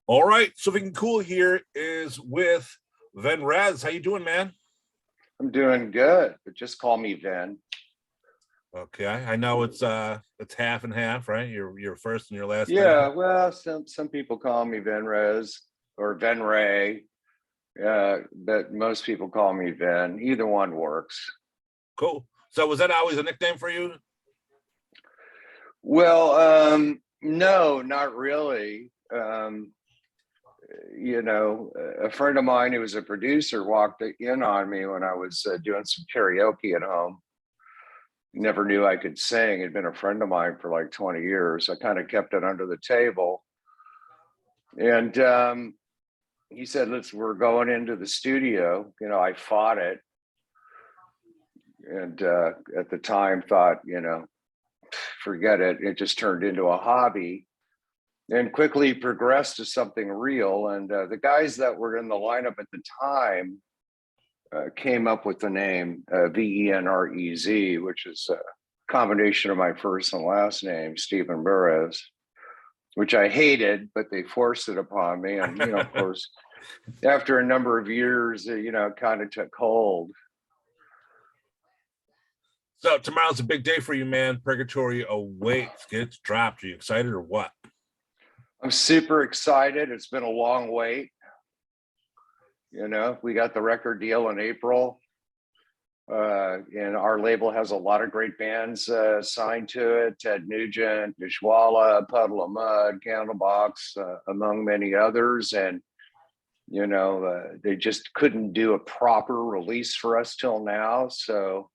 All right, something cool here is with Venrez. How you doing, man? I'm doing good, but just call me Vin. Okay, I know it's half and half, right? Your first and your last name. Yeah, well, some people call me Venrez or Venray, but most people call me Vin. Either one works. Cool. So was that always a nickname for you? Well, no, not really. A friend of mine who was a producer walked in on me when I was doing some karaoke at home. Never knew I could sing. He'd been a friend of mine for like 20 years. I kind of kept it under the table. And he said, we're going into the studio. I fought it. And at the time thought, forget it. It just turned into a hobby and quickly progressed to something real. And the guys that were in the lineup at the time came up with the name Venrez, which is a combination of my first and last name, Stephen Venrez, which I hated, but they forced it upon me. And, of course, after a number of years, kind of took hold. So tomorrow's a big day for you, man. Purgatory Awaits. Gets dropped. Are you excited or what? I'm super excited. It's been a long wait. We got the record deal in April. And our label has a lot of great bands signed to it. Ted Nugent, Dishwalla, Puddle of Mud, Candlebox, among many others. And, they just couldn't do a proper release for us till now. So,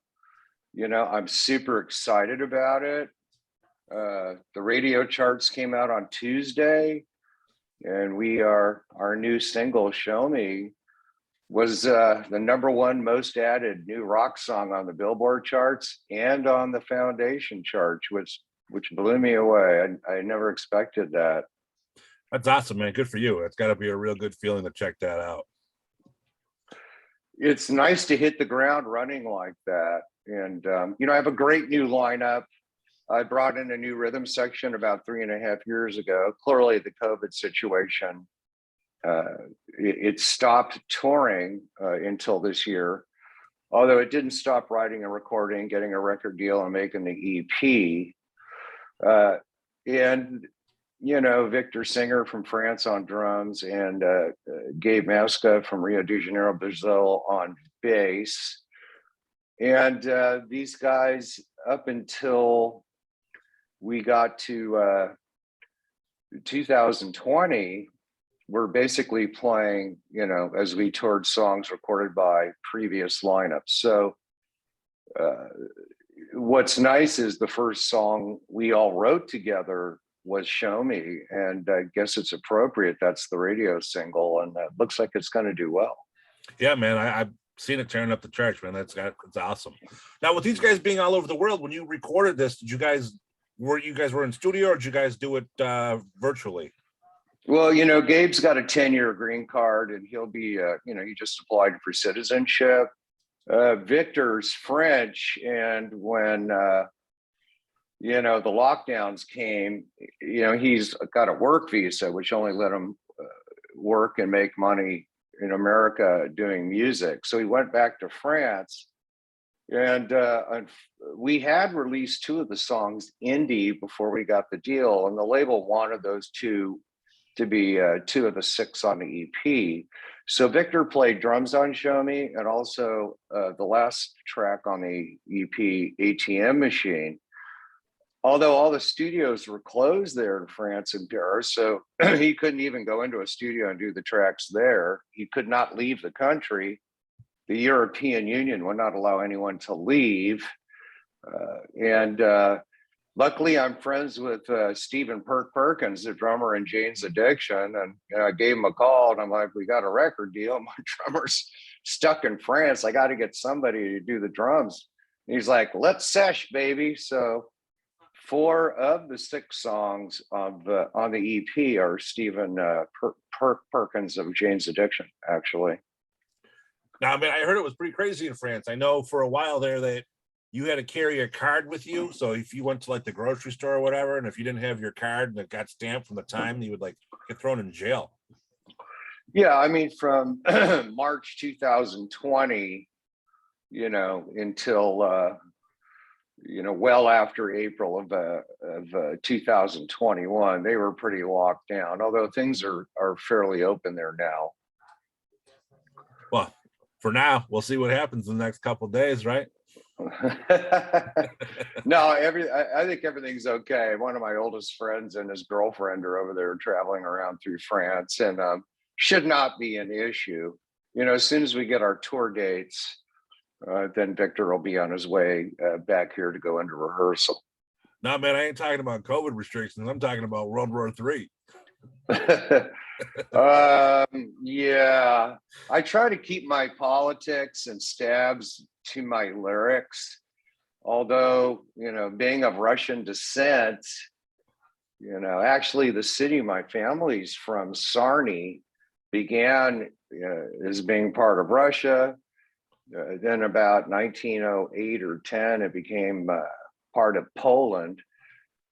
I'm super excited about it. The radio charts came out on Tuesday, and our new single, Show Me, was the #1 most added new rock song on the Billboard charts and on the Foundation charts, which blew me away. I never expected that. That's awesome, man. Good for you. It's got to be a real good feeling to check that out. It's nice to hit the ground running like that. And, I have a great new lineup. I brought in a new rhythm section about 3.5 years ago. Clearly, the COVID situation, it stopped touring until this year, although it didn't stop writing and recording, getting a record deal, and making the EP. And Victor Singer from France on drums, and Gabe Masca from Rio de Janeiro, Brazil on bass. And these guys, up until we got to 2020, were basically playing, as we toured, songs recorded by previous lineups. So what's nice is the first song we all wrote together was Show Me, and I guess it's appropriate. That's the radio single, and it looks like it's going to do well. Yeah, man, I've seen it tearing up the charts, man. It's awesome. Now, with these guys being all over the world, when you recorded this, did you guys were in studio, or did you guys do it virtually? Well, Gabe's got a 10-year green card, and he'll be, he just applied for citizenship. Victor's French, and when the lockdowns came, he's got a work visa, which only let him work and make money in America doing music. So he went back to France, and we had released 2 of the songs indie before we got the deal, and the label wanted those 2 to be 2 of the 6 on the EP. So Victor played drums on Show Me, and also the last track on the EP, ATM Machine. Although all the studios were closed there in France and Paris, so he couldn't even go into a studio and do the tracks there. He could not leave the country. The European Union would not allow anyone to leave. Luckily, I'm friends with Stephen Perkins, the drummer in Jane's Addiction. And I gave him a call, and I'm like, we got a record deal. My drummer's stuck in France. I got to get somebody to do the drums. And he's like, let's sesh, baby. So 4 of the 6 songs on the EP are Stephen Perkins of Jane's Addiction, actually. Now, I mean, I heard it was pretty crazy in France. I know for a while there that you had to carry a card with you. So if you went to the grocery store or whatever, and if you didn't have your card and it got stamped from the time, you would get thrown in jail. Yeah, I mean, from March 2020, until well after April of 2021, they were pretty locked down. Although things are fairly open there now. Well, for now, we'll see what happens in the next couple of days, right? No, I think everything's okay. One of my oldest friends and his girlfriend are over there traveling around through France, and should not be an issue. As soon as we get our tour dates, then Victor will be on his way back here to go into rehearsal. No, man, I ain't talking about COVID restrictions. I'm talking about World War III. Yeah, I try to keep my politics and stabs to my lyrics. Although, being of Russian descent, actually the city my family's from, Sarny, began as being part of Russia. Then about 1908 or 10, it became part of Poland.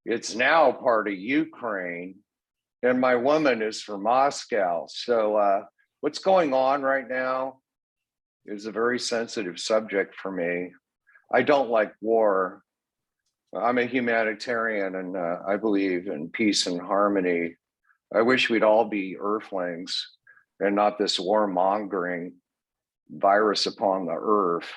It's now part of Ukraine. And my woman is from Moscow. So what's going on right now is a very sensitive subject for me. I don't like war. I'm a humanitarian, and I believe in peace and harmony. I wish we'd all be earthlings and not this warmongering virus upon the earth.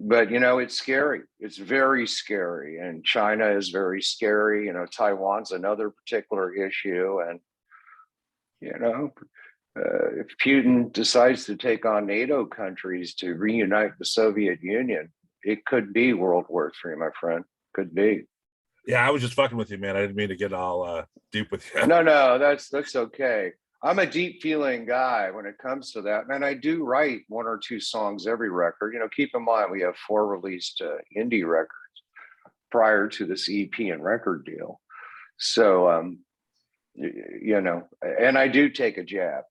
But it's scary. It's very scary, and China is very scary. Taiwan's another particular issue, and if Putin decides to take on NATO countries to reunite the Soviet Union, it could be World War III, my friend. Could be. Yeah, I was just fucking with you, man. I didn't mean to get all deep with you. No, that's okay. I'm a deep feeling guy when it comes to that. And I do write one or two songs every record. Keep in mind, we have 4 released indie records prior to this EP and record deal. So, and I do take a jab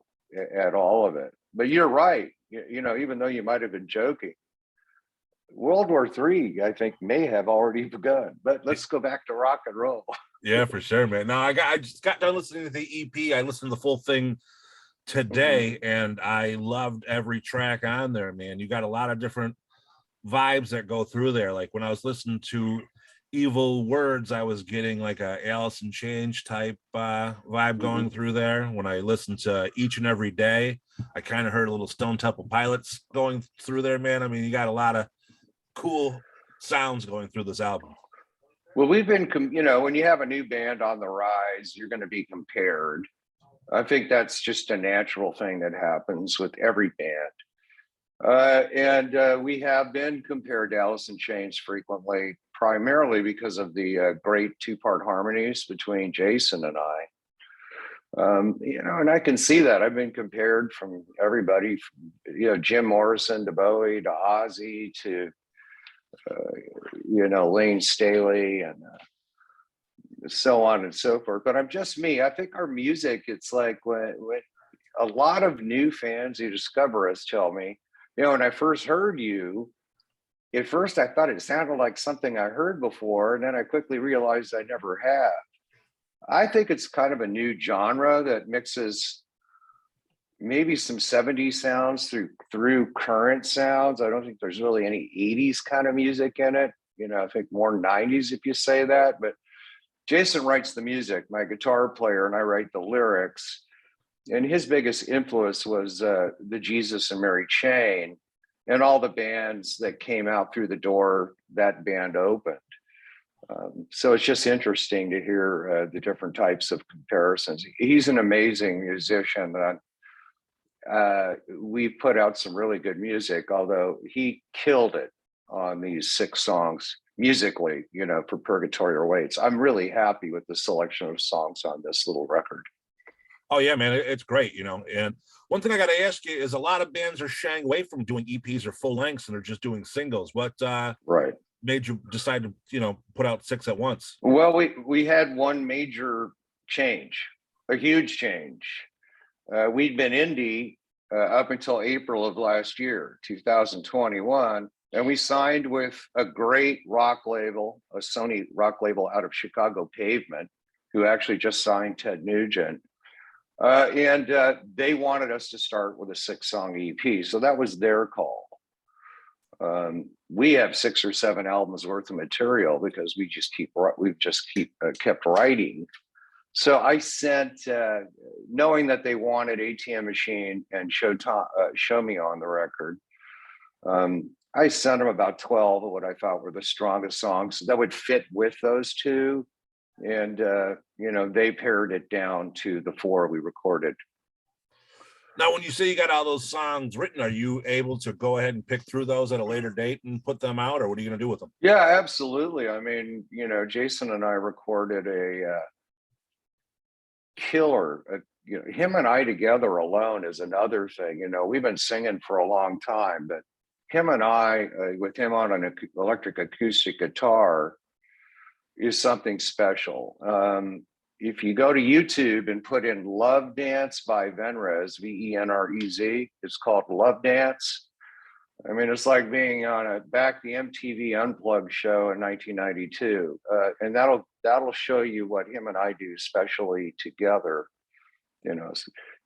at all of it. But you're right. Even though you might have been joking, World War III, I think, may have already begun. But let's go back to rock and roll. Yeah, for sure, man. No, I just got done listening to the EP. I listened to the full thing today, and I loved every track on there, man. You got a lot of different vibes that go through there. Like when I was listening to Evil Words, I was getting like a Alice in Chains type vibe going through there. When I listened to Each and Every Day, I kind of heard a little Stone Temple Pilots going through there, man. I mean, you got a lot of cool sounds going through this album. Well, we've been, when you have a new band on the rise, you're going to be compared. I think that's just a natural thing that happens with every band. And we have been compared to Alice in Chains frequently, primarily because of the great 2-part harmonies between Jason and I. And I can see that. I've been compared from everybody, from, Jim Morrison to Bowie to Ozzy to Lane Staley and so on and so forth. But I'm just me. I think our music, it's like when a lot of new fans who discover us tell me, when I first heard you, at first I thought it sounded like something I heard before, and then I quickly realized I never have. I think it's kind of a new genre that mixes maybe some 70s sounds through current sounds. I don't think there's really any 80s kind of music in it. I think more 90s if you say that. But Jason writes the music, my guitar player, and I write the lyrics. And his biggest influence was the Jesus and Mary Chain and all the bands that came out through the door that band opened. So it's just interesting to hear the different types of comparisons. He's an amazing musician. We've put out some really good music, although he killed it on these 6 songs musically, for Purgatory Awaits. I'm really happy with the selection of songs on this little record. Oh yeah, man, it's great, And one thing I got to ask you is, a lot of bands are shying away from doing EPs or full lengths, and they're just doing singles. What right made you decide to put out 6 at once? Well, we had one major change, a huge change. We'd been indie up until April of last year, 2021. And we signed with a great rock label, a Sony rock label out of Chicago, Pavement, who actually just signed Ted Nugent. And they wanted us to start with a 6-song EP, so that was their call. We have 6 or 7 albums worth of material because we've just kept writing. So I sent, knowing that they wanted ATM Machine and Show Me on the record. I sent them about 12 of what I thought were the strongest songs that would fit with those two. And, they pared it down to the 4 we recorded. Now, when you say you got all those songs written, are you able to go ahead and pick through those at a later date and put them out, or what are you going to do with them? Yeah, absolutely. I mean, Jason and I recorded a killer. Him and I together alone is another thing. We've been singing for a long time, but him and I, with him on an electric acoustic guitar, is something special. If you go to YouTube and put in Love Dance by Venrez, Venrez, it's called Love Dance. I mean, it's like being on the MTV Unplugged show in 1992. And that'll show you what him and I do, especially together,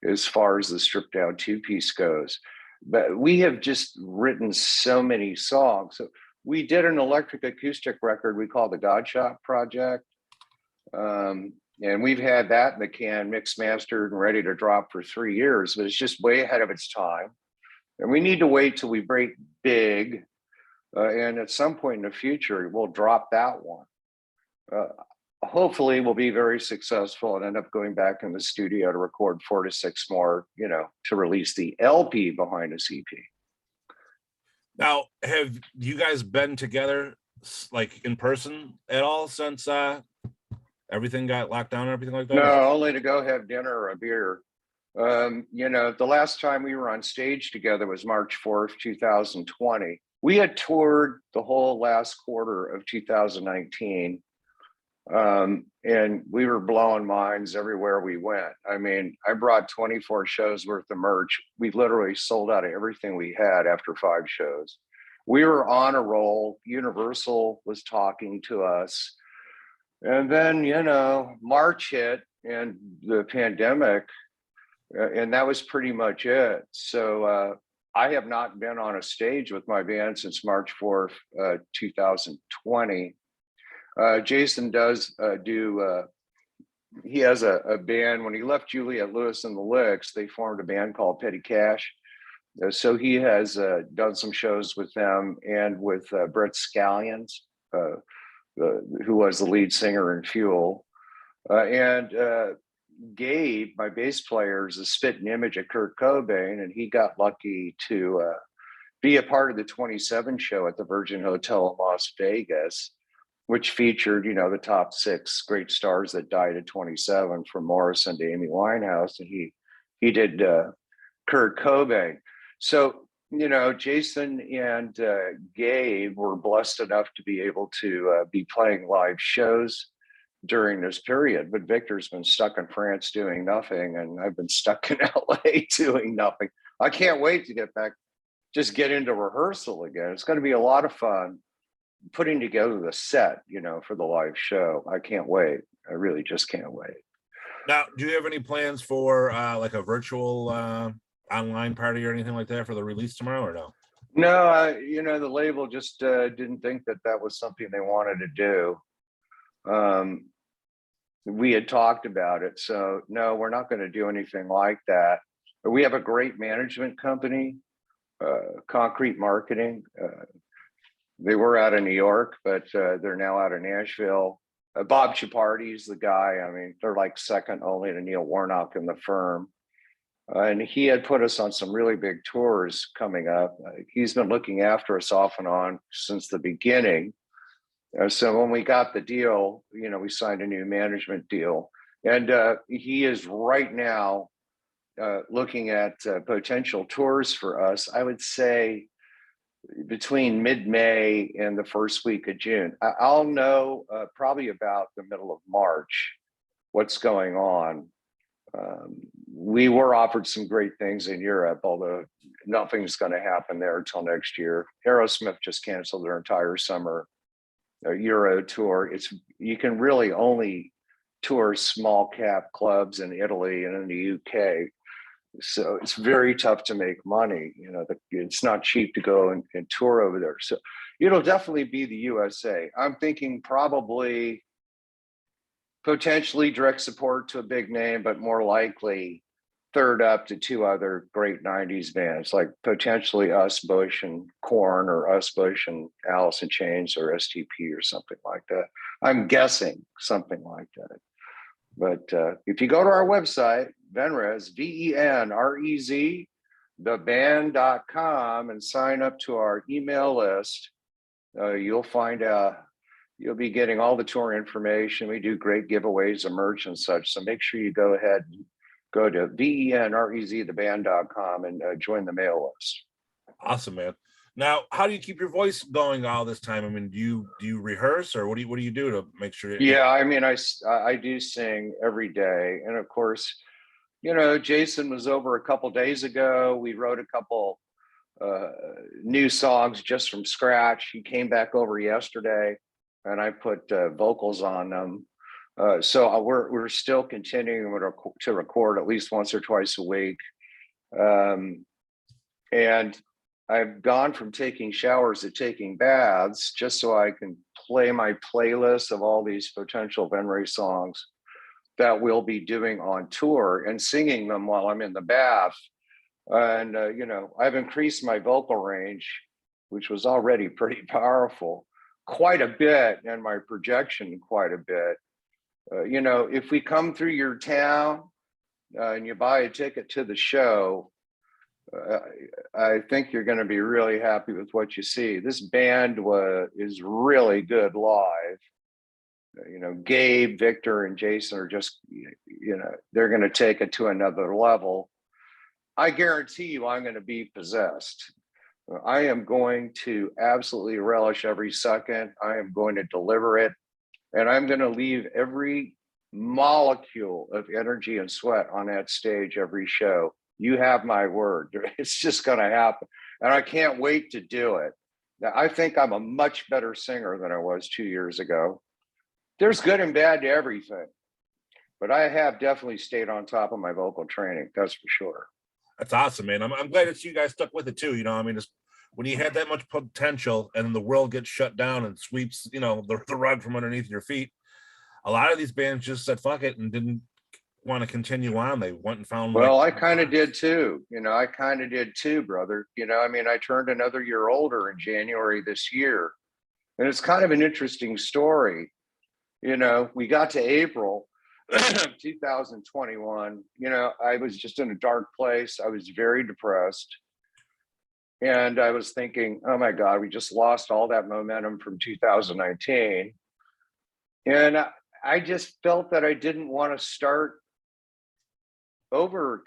as far as the stripped down 2-piece goes. But we have just written so many songs. So we did an electric acoustic record we call the God Shop Project. And we've had that in the can, mixed, mastered, and ready to drop for 3 years, but it's just way ahead of its time. And we need to wait till we break big. And at some point in the future, we'll drop that one. Hopefully we'll be very successful and end up going back in the studio to record 4 to 6 more, to release the LP behind a CP. Now, have you guys been together like in person at all since everything got locked down and everything like that? No, only to go have dinner or a beer. The last time we were on stage together was March 4th, 2020. We had toured the whole last quarter of 2019. And we were blowing minds everywhere we went. I mean, I brought 24 shows worth of merch. We literally sold out of everything we had after 5 shows. We were on a roll. Universal was talking to us. And then, March hit and the pandemic, and that was pretty much it. So I have not been on a stage with my band since March 4th, 2020. Jason does he has a band. When he left Juliette Lewis and the Licks, they formed a band called Petty Cash. So he has done some shows with them and with Brett Scallions, who was the lead singer in Fuel. And Gabe, my bass player, is a spitting image of Kurt Cobain, and he got lucky to be a part of the 27 show at the Virgin Hotel in Las Vegas, which featured, the top 6 great stars that died at 27, from Morrison to Amy Winehouse, and he did Kurt Cobain. So, Jason and Gabe were blessed enough to be able to be playing live shows during this period, but Victor's been stuck in France doing nothing, and I've been stuck in LA doing nothing. I can't wait to get back, just get into rehearsal again. It's going to be a lot of fun putting together the set, for the live show. I can't wait. I really just can't wait. Now, do you have any plans for like a virtual online party or anything like that for the release tomorrow, or no? No, the label just didn't think that was something they wanted to do. We had talked about it, so no, we're not going to do anything like that. But we have a great management company, Concrete Marketing. They were out of New York, but they're now out of Nashville. Bob Chiappardi's the guy. I mean, they're like second only to Neil Warnock in the firm. And he had put us on some really big tours coming up. He's been looking after us off and on since the beginning. So when we got the deal, we signed a new management deal. And he is right now looking at potential tours for us. I would say between mid-May and the first week of June. I'll know probably about the middle of March what's going on. We were offered some great things in Europe, although nothing's going to happen there until next year. Aerosmith just canceled their entire summer Euro tour. You can really only tour small cap clubs in Italy and in the UK. So it's very tough to make money. You know, it's not cheap to go and tour over there. So it'll definitely be the USA. I'm thinking probably potentially direct support to a big name, but more likely third up to two other great 90s bands, like potentially Us, Bush, and Korn, or Us, Bush, and Alice in Chains, or STP, or something like that. I'm guessing something like that. But if you go to our website, Venrez, VENREZ, theband.com, and sign up to our email list, you'll find out, you'll be getting all the tour information. We do great giveaways of merch and such. So make sure you go ahead and go to VENREZ, theband.com, and join the mail list. Awesome, man. Now, how do you keep your voice going all this time? I mean, do you rehearse, or what do you do to make sure? Yeah, I mean, I do sing every day, and of course, you know, Jason was over a couple days ago. We wrote a couple new songs just from scratch. He came back over yesterday, and I put vocals on them. So we're still continuing to record at least once or twice a week, and I've gone from taking showers to taking baths just so I can play my playlist of all these potential Venrez songs that we'll be doing on tour and singing them while I'm in the bath. And, you know, I've increased my vocal range, which was already pretty powerful, quite a bit, and my projection quite a bit. You know, if we come through your town and you buy a ticket to the show, I think you're going to be really happy with what you see. This band is really good live. You know, Gabe, Victor, and Jason are just, you know, they're going to take it to another level. I guarantee you I'm going to be possessed. I am going to absolutely relish every second. I am going to deliver it. And I'm going to leave every molecule of energy and sweat on that stage every show. You have my word. It's just going to happen. And I can't wait to do it. Now, I think I'm a much better singer than I was 2 years ago. There's good and bad to everything, but I have definitely stayed on top of my vocal training. That's for sure. That's awesome, man. I'm glad that you guys stuck with it too. You know, I mean, when you had that much potential and the world gets shut down and sweeps, you know, the rug from underneath your feet, a lot of these bands just said fuck it and didn't want to continue on. They went and found. Well, I kind of did too. You know, I kind of did too, brother. You know, I mean, I turned another year older in January this year, and it's kind of an interesting story. You know, we got to April 2021. You know, I was just in a dark place. I was very depressed. And I was thinking, oh my God, we just lost all that momentum from 2019. And I just felt that I didn't want to start over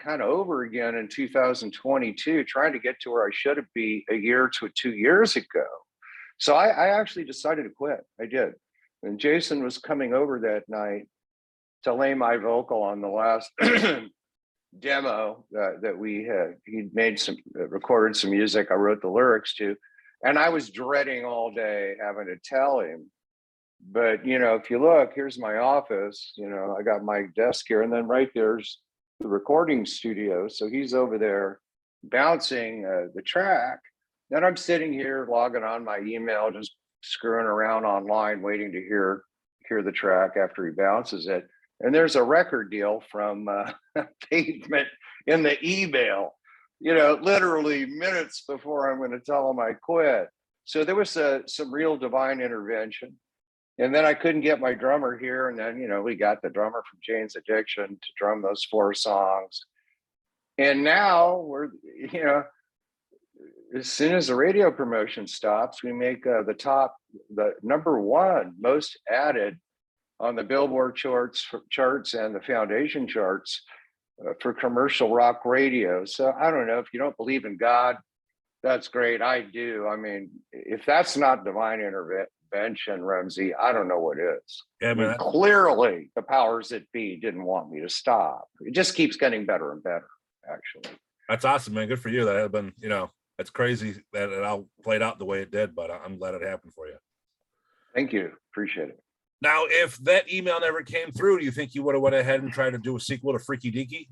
again in 2022, trying to get to where I should be a year to 2 years ago. So I actually decided to quit. I did. And Jason was coming over that night to lay my vocal on the last demo that we had. He'd made recorded some music I wrote the lyrics to, and I was dreading all day having to tell him. But, you know, if you look, here's my office, you know, I got my desk here, and then right there's the recording studio. So he's over there bouncing the track. Then I'm sitting here logging on my email, just screwing around online, waiting to hear the track after he bounces it. And there's a record deal from Pavement in the email, you know, literally minutes before I'm going to tell him I quit. So there was some real divine intervention. And then I couldn't get my drummer here. And then, you know, we got the drummer from Jane's Addiction to drum those 4 songs. And now we're, you know, as soon as the radio promotion stops, we make the number 1 most added on the Billboard charts and the Foundation charts for commercial rock radio. So I don't know, if you don't believe in God, that's great. I do. I mean, if that's not divine intervention, Ramsey, I don't know what is. Yeah, man. I mean, clearly the powers that be didn't want me to stop. It just keeps getting better and better, actually. That's awesome, man. Good for you. That had been, you know, it's crazy that it all played out the way it did, but I'm glad it happened for you. Thank you. Appreciate it. Now, if that email never came through, do you think you would have went ahead and tried to do a sequel to Freaky Deaky?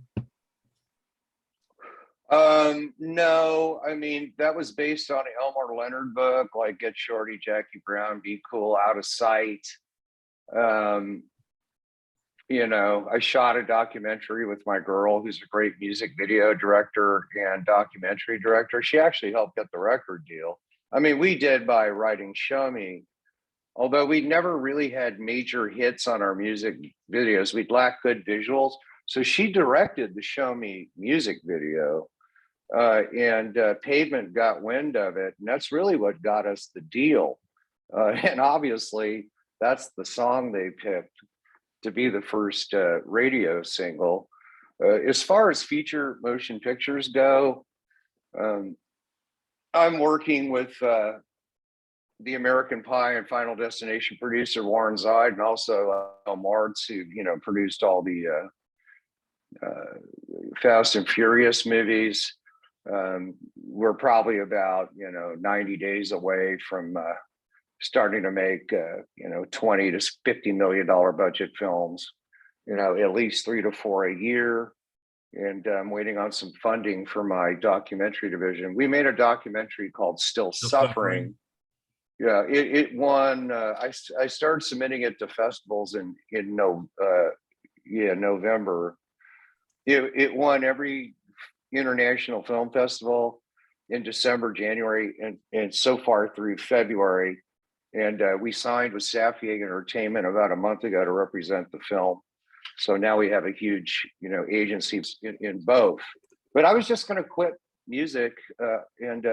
No, I mean, that was based on an Elmore Leonard book, like Get Shorty, Jackie Brown, Be Cool, Out of Sight. Um, I shot a documentary with my girl, who's a great music video director and documentary director. She actually helped get the record deal. I mean, we did by writing Show Me, although we never really had major hits on our music videos. We'd lacked good visuals. So she directed the Show Me music video, and Pavement got wind of it. And that's really what got us the deal. And obviously, that's the song they picked to be the first radio single. As far as feature motion pictures go, I'm working with the American Pie and Final Destination producer Warren Zide, and also Martz, who produced all the Fast and Furious movies. We're probably about 90 days away from starting to make 20 to $50 million budget films, at least 3 to 4 a year. And I'm waiting on some funding for my documentary division. We made a documentary called Still Suffering. Yeah, it won. I started submitting it to festivals in November. It won every international film festival in December, January, and so far through February. And we signed with Safieg Entertainment about a month ago to represent the film. So now we have a huge, agency in both. But I was just going to quit music and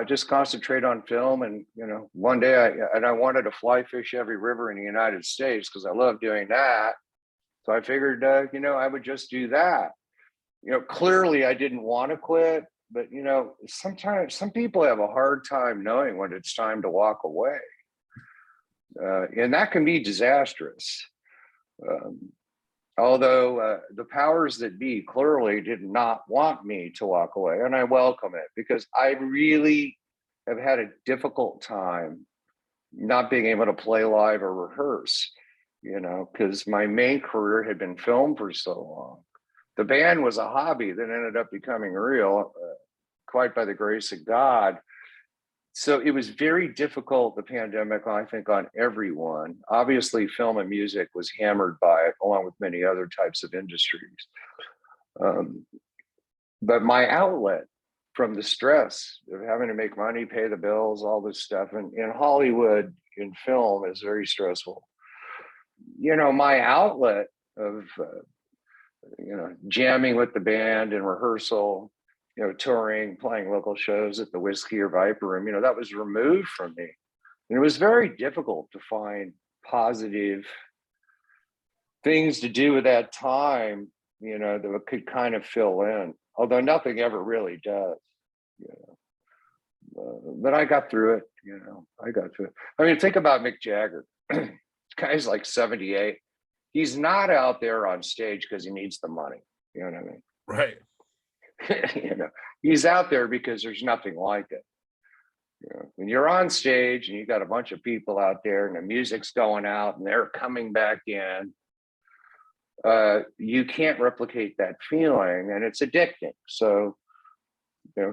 just concentrate on film. And one day I wanted to fly fish every river in the United States because I love doing that. So I figured, I would just do that. Clearly I didn't want to quit, but sometimes some people have a hard time knowing when it's time to walk away, and that can be disastrous. Although the powers that be clearly did not want me to walk away, and I welcome it because I really have had a difficult time not being able to play live or rehearse, because my main career had been film for so long. The band was a hobby that ended up becoming real, quite by the grace of God. So it was very difficult, the pandemic, I think, on everyone. Obviously, film and music was hammered by it, along with many other types of industries. But my outlet from the stress of having to make money, pay the bills, all this stuff, and in Hollywood, in film, is very stressful. My outlet of, jamming with the band and rehearsal, touring, playing local shows at the Whiskey or Viper Room, that was removed from me. And it was very difficult to find positive things to do with that time, that could kind of fill in, although nothing ever really does, but I got through it, I got through it. I mean, think about Mick Jagger. Guy's like 78. He's not out there on stage because he needs the money. You know what I mean? Right. He's out there because there's nothing like it. When you're on stage and you got a bunch of people out there and the music's going out and they're coming back in, you can't replicate that feeling, and it's addicting. So,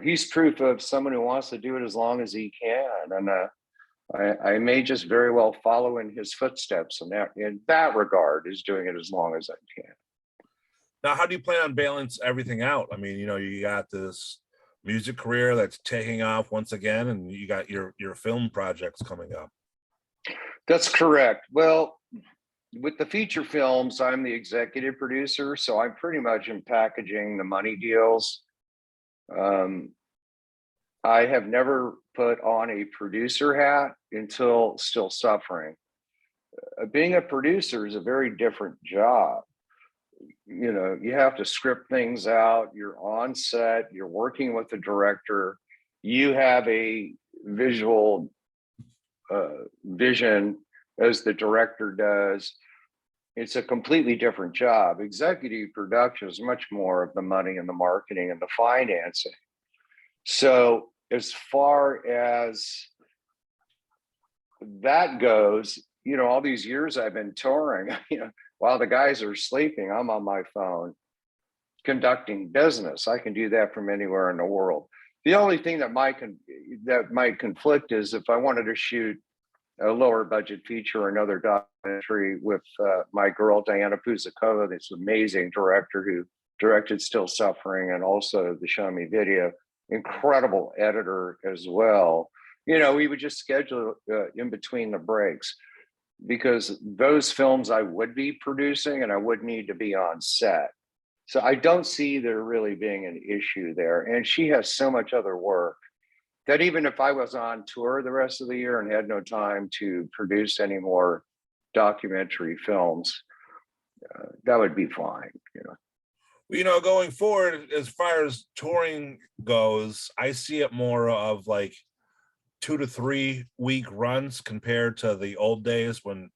he's proof of someone who wants to do it as long as he can. And I may just very well follow in his footsteps in that regard, is doing it as long as I can. Now, how do you plan on balance everything out? I mean, you got this music career that's taking off once again, and you got your film projects coming up. That's correct. Well, with the feature films, I'm the executive producer, so I'm pretty much in packaging the money deals. I have never put on a producer hat until Still Suffering. Being a producer is a very different job. You have to script things out. You're on set, you're working with the director, you have a visual vision as the director does. It's a completely different job. Executive production is much more of the money and the marketing and the financing. So as far as that goes, all these years I've been touring, while the guys are sleeping, I'm on my phone conducting business. I can do that from anywhere in the world. The only thing that might conflict is if I wanted to shoot a lower budget feature or another documentary with my girl Diana Puzakova, this amazing director who directed Still Suffering and also the Show Me video, incredible editor as well. We would just schedule in between the breaks, because those films I would be producing and I would need to be on set. So I don't see there really being an issue there. And she has so much other work that even if I was on tour the rest of the year and had no time to produce any more documentary films, that would be fine. Going forward, as far as touring goes, I see it more of like 2 to 3 week runs compared to the old days when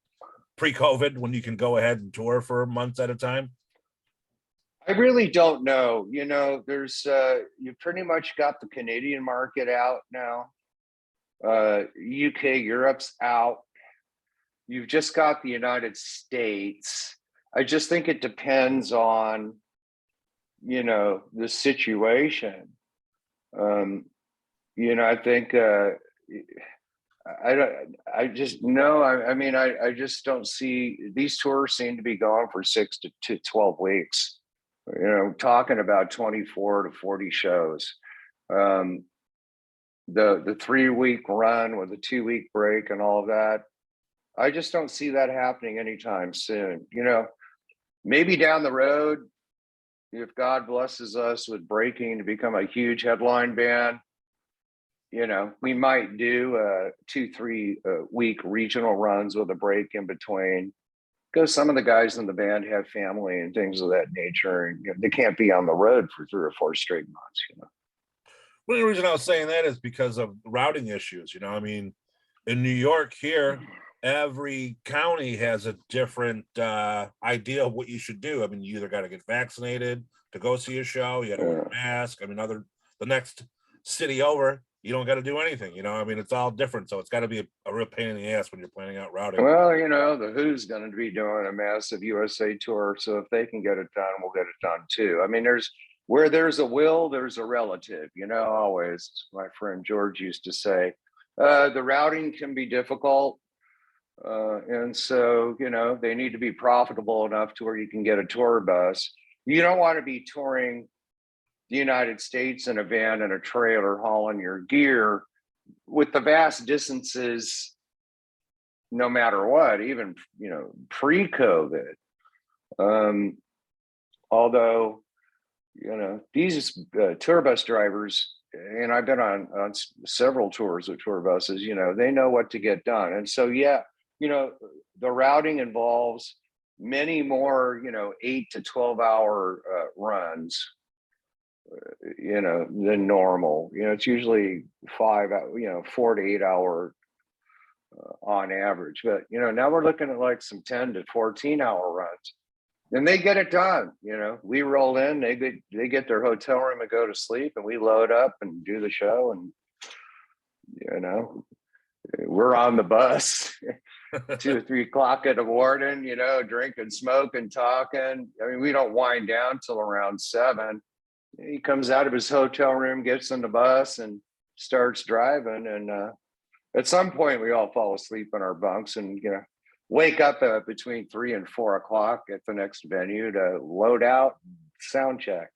pre-COVID, when you can go ahead and tour for months at a time. I really don't know. There's you pretty much got the Canadian market out now. UK, Europe's out. You've just got the United States. I just think it depends on, the situation. I think I just no. I just don't see these tours seem to be going for 6 to 12 weeks. Talking about 24 to 40 shows. The 3-week run with a 2-week break and all of that, I just don't see that happening anytime soon. Maybe down the road, if God blesses us with breaking to become a huge headline band, we might do 2-3 week regional runs with a break in between, because some of the guys in the band have family and things of that nature, and they can't be on the road for 3 or 4 straight months. Well, the reason I was saying that is because of routing issues. In New York here, every county has a different idea of what you should do. You either got to get vaccinated to go see a show, you got to wear a mask. The next city over, you don't got to do anything. It's all different. So it's got to be a real pain in the ass when you're planning out routing. Well, the Who's going to be doing a massive USA tour. So if they can get it done, we'll get it done too. Where there's a will, there's a relative, always. My friend George used to say, the routing can be difficult. And so, they need to be profitable enough to where you can get a tour bus. You don't want to be touring the United States in a van and a trailer hauling your gear with the vast distances, no matter what, even, pre-COVID. Although, these tour bus drivers, and I've been on several tours of tour buses, they know what to get done. And so, the routing involves many more, 8 to 12 hour runs, than normal. It's usually 4 to 8 hour on average. But, now we're looking at like some 10 to 14 hour runs. And they get it done. We roll in, they get their hotel room and go to sleep, and we load up and do the show. And, we're on the bus 2 or 3 o'clock in the morning, drinking, smoking, talking. We don't wind down till around 7. He comes out of his hotel room, gets in the bus and starts driving. And at some point we all fall asleep in our bunks and, wake up between 3 and 4 o'clock at the next venue to load out, sound check.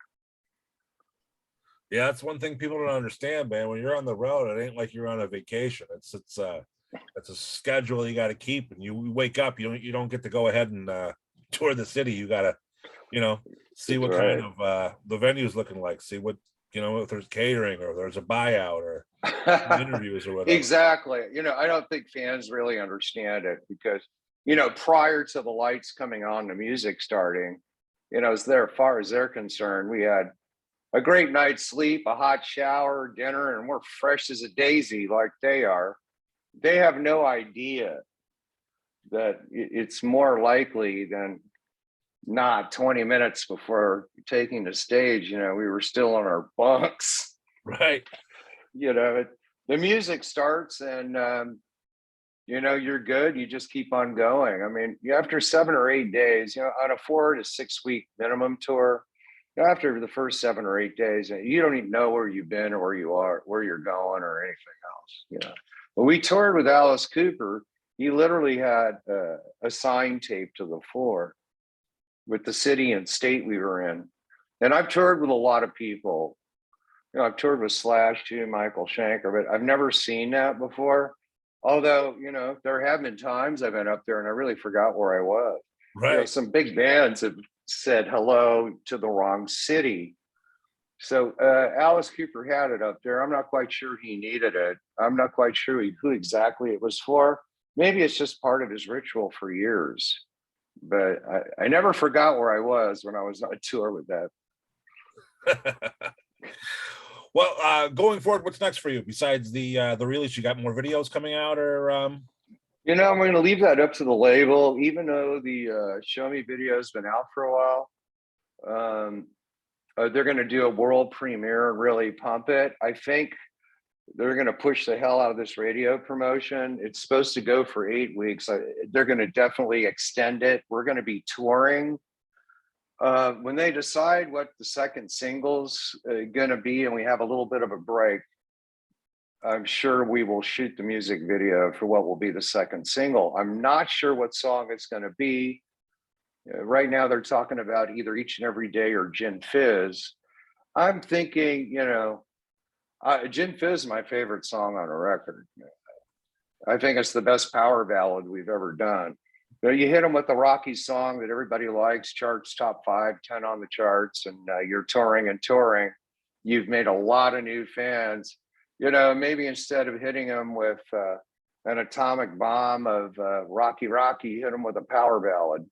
Yeah, that's one thing people don't understand, man. When you're on the road, it ain't like you're on a vacation. It's a schedule you got to keep, and you wake up, you don't get to go ahead and tour the city. You got to, see what kind of the venue's looking like, see what, if there's catering or there's a buyout or interviews or whatever. Exactly. I don't think fans really understand it because, prior to the lights coming on, the music starting, as far as they're concerned, we had a great night's sleep, a hot shower, dinner, and we're fresh as a daisy like they are. They have no idea that it's more likely than not 20 minutes before taking the stage, we were still on our bunks. Right. The music starts and, you're good. You just keep on going. I mean, after 7 or 8 days, on a 4 to 6 week minimum tour, after the first 7 or 8 days, you don't even know where you've been or where you are, where you're going or anything else. When we toured with Alice Cooper, he literally had a sign taped to the floor with the city and state we were in. And I've toured with a lot of people. I've toured with Slash too, Michael Schenker, but I've never seen that before. Although, there have been times I've been up there and I really forgot where I was. Right. Some big bands have said hello to the wrong city. So Alice Cooper had it up there. I'm not quite sure he needed it. I'm not quite sure who exactly it was for. Maybe it's just part of his ritual for years. But I never forgot where I was when I was on tour with that. Well, going forward, what's next for you besides the release? You got more videos coming out, or I'm going to leave that up to the label, even though the Show Me video has been out for a while. They're going to do a world premiere and really pump it. I think they're going to push the hell out of this radio promotion. It's supposed to go for 8 weeks. They're going to definitely extend it. We're going to be touring. When they decide what the second single's going to be and we have a little bit of a break, I'm sure we will shoot the music video for what will be the second single. I'm not sure what song it's going to be. Right now they're talking about either Each and Every Day or Gin Fizz. I'm thinking, Gin Fizz is my favorite song on a record. I think it's the best power ballad we've ever done. You hit them with the Rocky song that everybody likes, charts top 5, 10 on the charts, and you're touring and touring. You've made a lot of new fans. Maybe instead of hitting them with an atomic bomb of Rocky Rocky, hit them with a power ballad.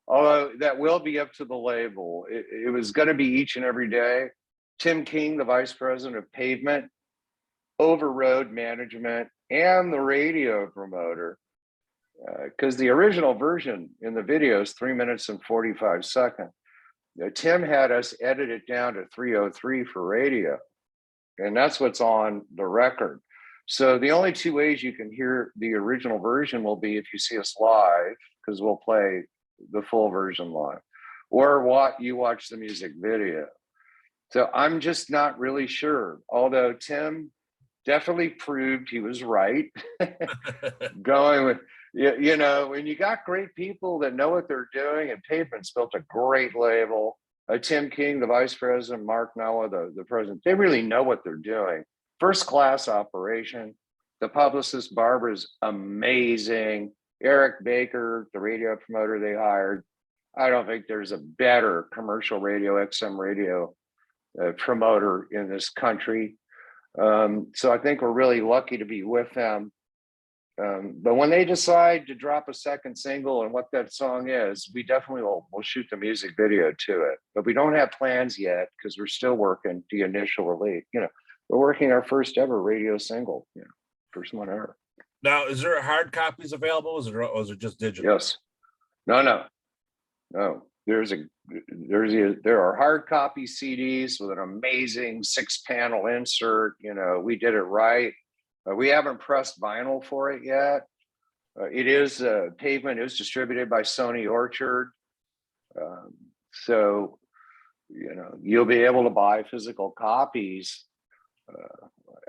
Although that will be up to the label. It was going to be Each and Every Day. Tim King, the vice president of Pavement, overrode management and the radio promoter, because the original version in the video is 3 minutes and 45 seconds. Tim had us edit it down to 3:03 for radio, and that's what's on the record. So the only two ways you can hear the original version will be if you see us live, because we'll play the full version live, or what you watch the music video. So I'm just not really sure, although Tim definitely proved he was right. Going with, when you got great people that know what they're doing, and Pavement's built a great label. Tim King, the vice president, Mark Noah, the president, they really know what they're doing. First class operation. The publicist Barbara's amazing. Eric Baker, the radio promoter they hired. I don't think there's a better commercial radio, XM radio promoter in this country. So I think we're really lucky to be with them. But when they decide to drop a second single and what that song is, we definitely will shoot the music video to it. But we don't have plans yet because we're still working the initial release. We're working our first ever radio single, first one ever. Now, is there hard copies available? Or is it just digital? Yes. No. There are hard copy CDs with an amazing 6-panel insert. We did it right. We haven't pressed vinyl for it yet. It is Pavement is distributed by Sony Orchard. So, you'll be able to buy physical copies.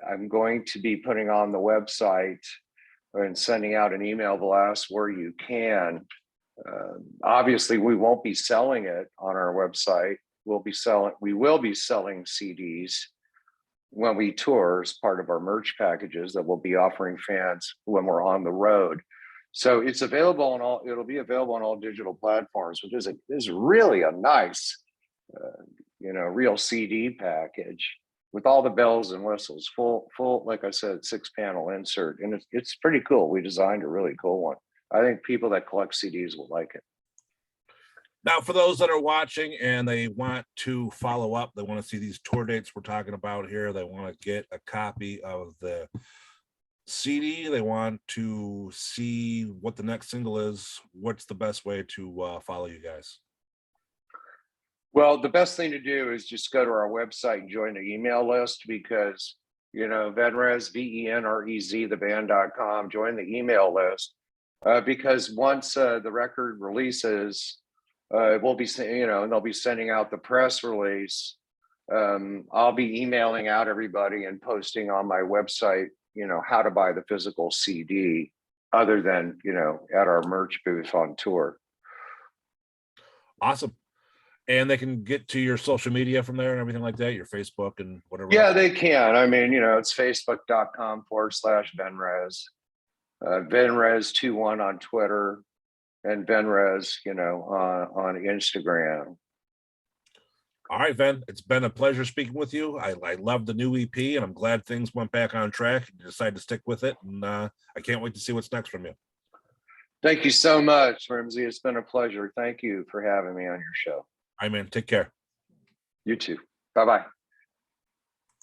I'm going to be putting on the website and sending out an email blast where you can. Obviously, we won't be selling it on our website. We will be selling CDs when we tour as part of our merch packages that we'll be offering fans when we're on the road. So it's available it'll be available on all digital platforms, which is really a nice, real CD package with all the bells and whistles, full, like I said, 6-panel insert. And it's pretty cool. We designed a really cool one. I think people that collect CDs will like it. Now, for those that are watching and they want to follow up, they want to see these tour dates we're talking about here, they want to get a copy of the CD, they want to see what the next single is, what's the best way to follow you guys? Well, the best thing to do is just go to our website and join the email list, because Venrez, VENREZ, theband.com, join the email list. Because once the record releases, we'll be, and they'll be sending out the press release. I'll be emailing out everybody and posting on my website, how to buy the physical CD other than, at our merch booth on tour. Awesome. And they can get to your social media from there and everything like that, your Facebook and whatever. Yeah, they can. I mean, it's facebook.com/Venrez, Venrez21 on Twitter, and Venrez, on Instagram. All right, Ven, it's been a pleasure speaking with you. I love the new EP, and I'm glad things went back on track. You decided to stick with it, and I can't wait to see what's next from you. Thank you so much, Ramsey. It's been a pleasure. Thank you for having me on your show. All right, man. Take care. You too. Bye-bye.